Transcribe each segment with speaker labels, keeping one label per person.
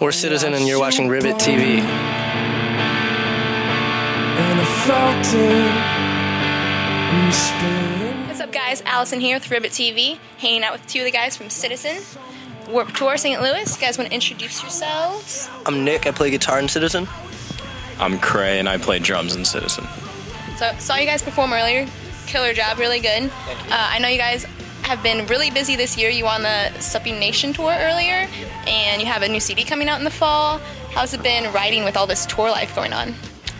Speaker 1: We're Citizen and you're watching ribbit.TV.
Speaker 2: What's up guys, Allison here with ribbit.TV, hanging out with two of the guys from Citizen, Warped Tour St. Louis. You guys want to introduce yourselves?
Speaker 1: I'm Nick, I play guitar in Citizen.
Speaker 3: I'm Cray and I play drums in Citizen.
Speaker 2: So, saw you guys perform earlier, killer job, really good. I know you guys have been really busy this year. You were on the Suppy Nation tour earlier, and you have a new CD coming out in the fall. How's it been writing with all this tour life going on?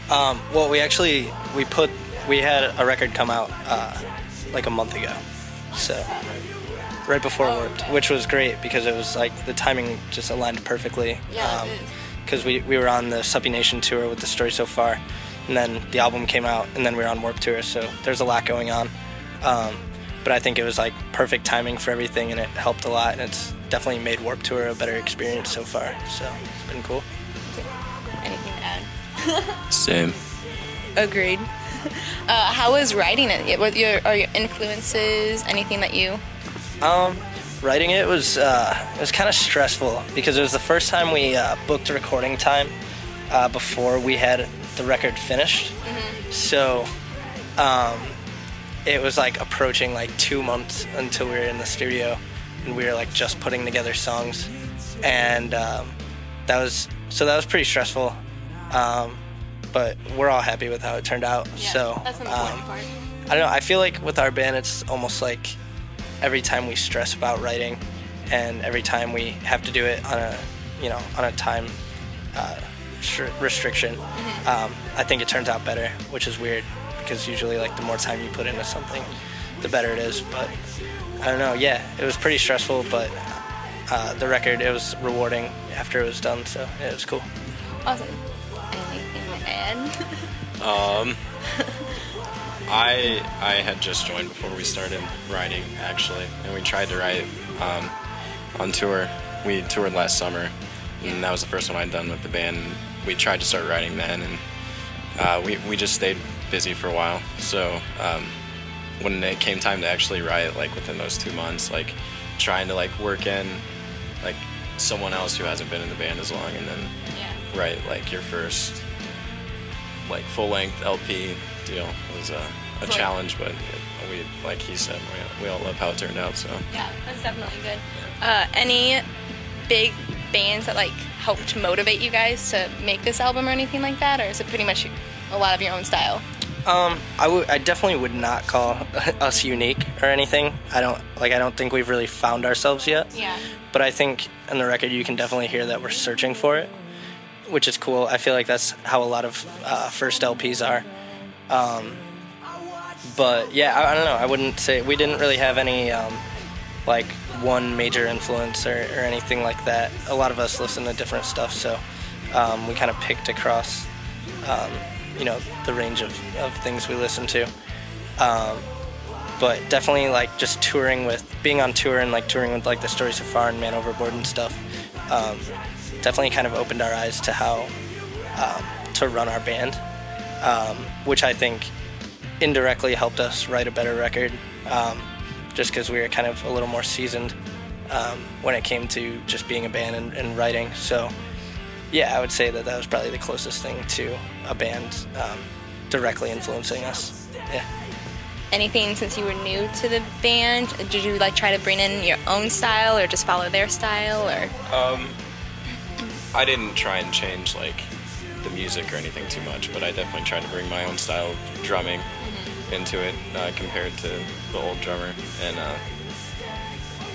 Speaker 1: Well, we had a record come out like a month ago, so right before Warped, which was great because it was like the timing just aligned perfectly.
Speaker 2: Yeah,
Speaker 1: because we were on the Suppy Nation tour with The Story So Far, and then the album came out, and then we were on Warped Tour, so there's a lot going on. But I think it was like perfect timing for everything, and it helped a lot, and it's definitely made Warped Tour a better experience so far, so it's been cool.
Speaker 2: Anything to add?
Speaker 3: Same.
Speaker 2: Agreed. How was writing it? What are your influences? Anything that you?
Speaker 1: Writing it was kind of stressful because it was the first time we booked recording time before we had the record finished.
Speaker 2: Mm-hmm.
Speaker 1: So it was like approaching like 2 months until we were in the studio, and we were like just putting together songs, and that was pretty stressful. But we're all happy with how it turned out.
Speaker 2: Yeah,
Speaker 1: so
Speaker 2: that's the important part.
Speaker 1: I don't know. I feel like with our band, it's almost like every time we stress about writing, and every time we have to do it on a time restriction, I think it turns out better, which is weird because usually like the more time you put into something, the better it is. But I don't know. Yeah, it was pretty stressful, but the record, it was rewarding after it was done. So yeah, it was cool.
Speaker 2: Awesome. Anything to add?
Speaker 3: I had just joined before we started writing, actually, and we tried to write on tour. We toured last summer, and that was the first one I'd done with the band. We tried to start writing then, and we just stayed busy for a while. So when it came time to actually write, like within those 2 months, like trying to like work in like someone else who hasn't been in the band as long, and then write like your first like full-length LP deal was a challenge, but we, like he said, we all love how it turned out. So
Speaker 2: yeah, that's definitely good. Any big bands that like helped motivate you guys to make this album or anything like that, or is it pretty much a lot of your own style?
Speaker 1: I definitely would not call us unique or anything. I don't think we've really found ourselves yet.
Speaker 2: Yeah.
Speaker 1: But I think on the record you can definitely hear that we're searching for it, which is cool. I feel like that's how a lot of first LPs are. But yeah, I don't know. I wouldn't say we didn't really have any like one major influence or anything like that. A lot of us listen to different stuff, so we kind of picked across the range of things we listen to. But definitely like just being on tour and like touring with like The Story So Far and Man Overboard and stuff. Definitely kind of opened our eyes to how to run our band, which I think indirectly helped us write a better record, just because we were kind of a little more seasoned when it came to just being a band and writing. So yeah, I would say that was probably the closest thing to a band directly influencing us. Yeah.
Speaker 2: Anything since you were new to the band? Did you like try to bring in your own style or just follow their style, or?
Speaker 3: I didn't try and change like the music or anything too much, but I definitely tried to bring my own style of drumming into it compared to the old drummer, and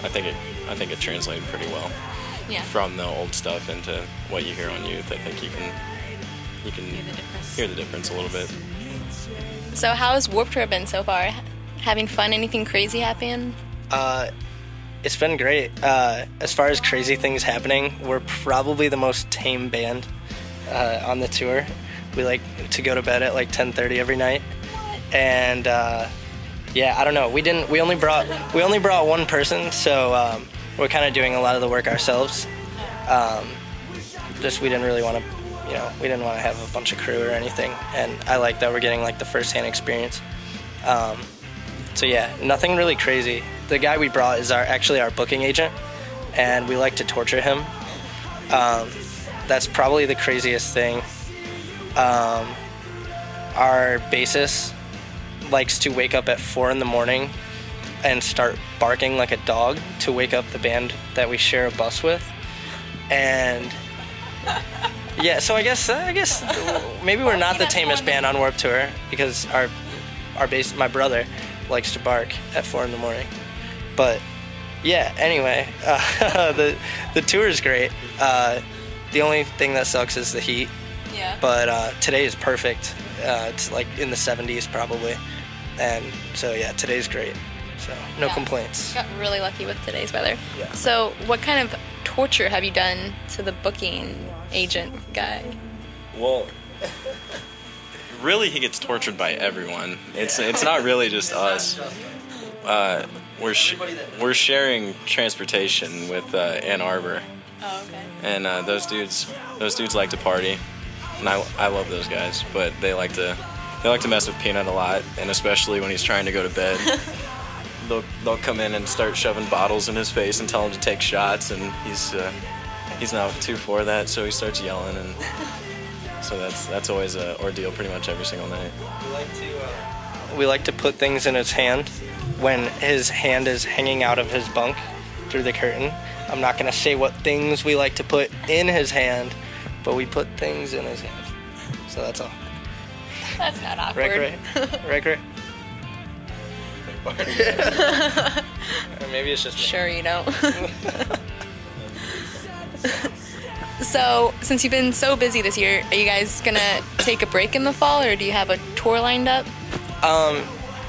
Speaker 3: I think it translated pretty well.
Speaker 2: Yeah.
Speaker 3: From the old stuff into what you hear on Youth. I think you can hear the difference a little bit.
Speaker 2: So how has Warped Tour been so far? Having fun? Anything crazy happen?
Speaker 1: It's been great. As far as crazy things happening, we're probably the most tame band on the tour. We like to go to bed at like 10:30 every night, and yeah, I don't know. We only brought one person, so we're kind of doing a lot of the work ourselves. We didn't really want to, we didn't want to have a bunch of crew or anything, and I like that we're getting like the first-hand experience. So yeah, nothing really crazy. The guy we brought is actually our booking agent, and we like to torture him. that's probably the craziest thing. Our bassist likes to wake up at 4 in the morning and start barking like a dog to wake up the band that we share a bus with. And yeah, so I guess maybe we're not the tamest band on Warped Tour because our my brother likes to bark at 4 in the morning. But yeah, anyway, the tour is great. The only thing that sucks is the heat.
Speaker 2: Yeah.
Speaker 1: But today is perfect. It's like in the 70s probably. And so yeah, today's great. So no complaints.
Speaker 2: Got really lucky with today's weather.
Speaker 1: Yeah.
Speaker 2: So what kind of torture have you done to the booking agent guy?
Speaker 3: Well, really, he gets tortured by everyone. It's not really just us. We're sharing transportation with Ann Arbor.
Speaker 2: Oh, okay.
Speaker 3: And those dudes like to party, and I love those guys, but they like to mess with Peanut a lot, and especially when he's trying to go to bed. They'll come in and start shoving bottles in his face and tell him to take shots, and he's not too for that, so he starts yelling, and so that's always an ordeal pretty much every single night.
Speaker 1: We like to put things in his hand when his hand is hanging out of his bunk through the curtain. I'm not gonna say what things we like to put in his hand, but we put things in his hand. So that's all.
Speaker 2: That's not awkward.
Speaker 1: Right. Or maybe it's just me.
Speaker 2: Sure you don't. So, since you've been so busy this year, are you guys gonna take a break in the fall, or do you have a tour lined up?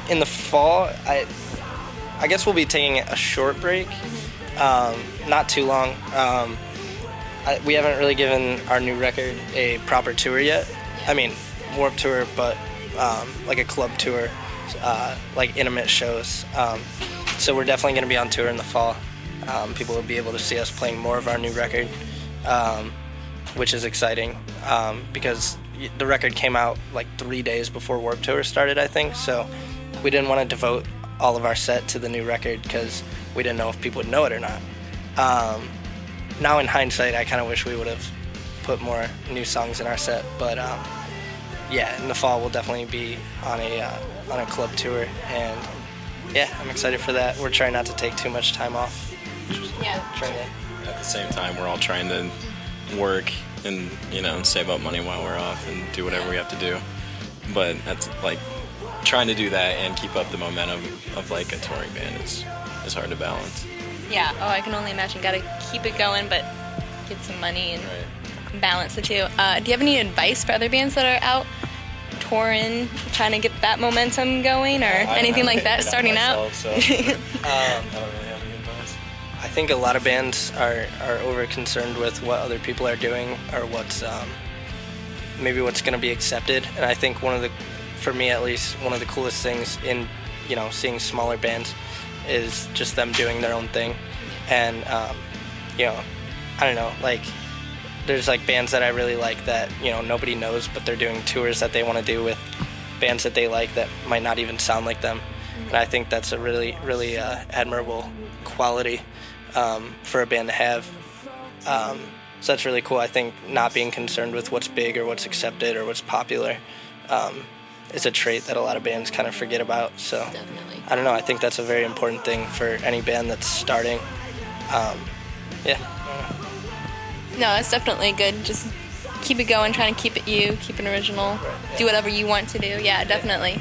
Speaker 1: In the fall, I guess we'll be taking a short break. Not too long. We haven't really given our new record a proper tour yet. I mean, Warped Tour, but like a club tour, like intimate shows. So we're definitely going to be on tour in the fall. People will be able to see us playing more of our new record, which is exciting because the record came out like 3 days before Warped Tour started, I think. So we didn't want to devote all of our set to the new record because we didn't know if people would know it or not. Now in hindsight, I kind of wish we would have put more new songs in our set, but yeah, in the fall we'll definitely be on a club tour, and yeah, I'm excited for that. We're trying not to take too much time off.
Speaker 2: Yeah.
Speaker 3: At the same time, we're all trying to work and save up money while we're off and do whatever we have to do. But that's like trying to do that and keep up the momentum of like a touring band is hard to balance.
Speaker 2: Yeah. Oh, I can only imagine. Got to keep it going, but get some money and balance the two. Do you have any advice for other bands that are out touring, trying to get that momentum going, or anything like that starting out?
Speaker 3: So, I don't really have any advice.
Speaker 1: I think a lot of bands are over concerned with what other people are doing or what's maybe what's going to be accepted. And I think for me at least, one of the coolest things in seeing smaller bands is just them doing their own thing. And I don't know, like there's like bands that I really like that nobody knows, but they're doing tours that they want to do with bands that they like that might not even sound like them. And I think that's a really admirable quality for a band to have. So that's really cool. I think not being concerned with what's big or what's accepted or what's popular is a trait that a lot of bands kind of forget about. So
Speaker 2: Definitely.
Speaker 1: I don't know, I think that's a very important thing for any band that's starting. Yeah.
Speaker 2: No, that's definitely good. Just keep it going, trying to keep it you, keep it original, do whatever you want to do. Yeah, definitely.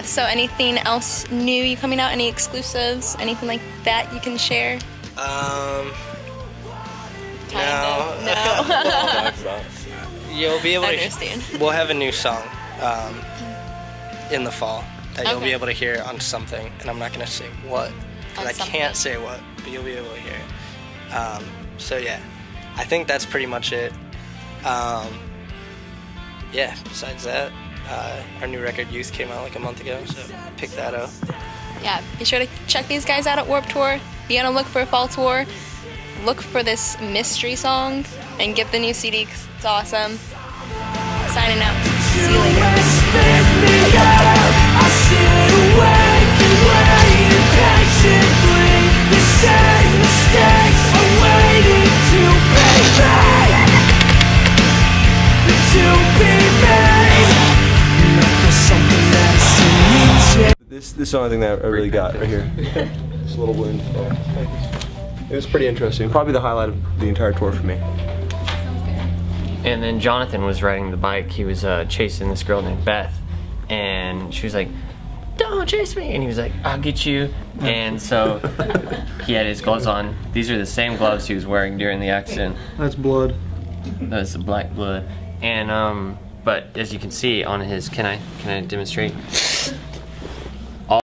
Speaker 2: So anything else new you coming out? Any exclusives? Anything like that you can share?
Speaker 1: No. You'll be able to
Speaker 2: understand.
Speaker 1: We'll have a new song in the fall that you'll be
Speaker 2: Okay.
Speaker 1: able to hear on something, and I'm not going to say what, because I can't say what, but you'll be able to hear it. So yeah, I think that's pretty much it. Yeah, besides that, our new record Youth came out like a month ago, so pick that up.
Speaker 2: Yeah, be sure to check these guys out at Warped Tour. Be on a look for a fall tour. Look for this mystery song and get the new CD 'cause it's awesome. Signing out. See you later.
Speaker 4: This is the only thing that I really got right here. This little wound. It was pretty interesting. Probably the highlight of the entire tour for me.
Speaker 5: And then Jonathan was riding the bike. He was chasing this girl named Beth, and she was like, "Don't chase me!" And he was like, "I'll get you." And so he had his gloves on. These are the same gloves he was wearing during the accident.
Speaker 4: That's blood.
Speaker 5: That's the black blood. And but as you can see on his, can I demonstrate?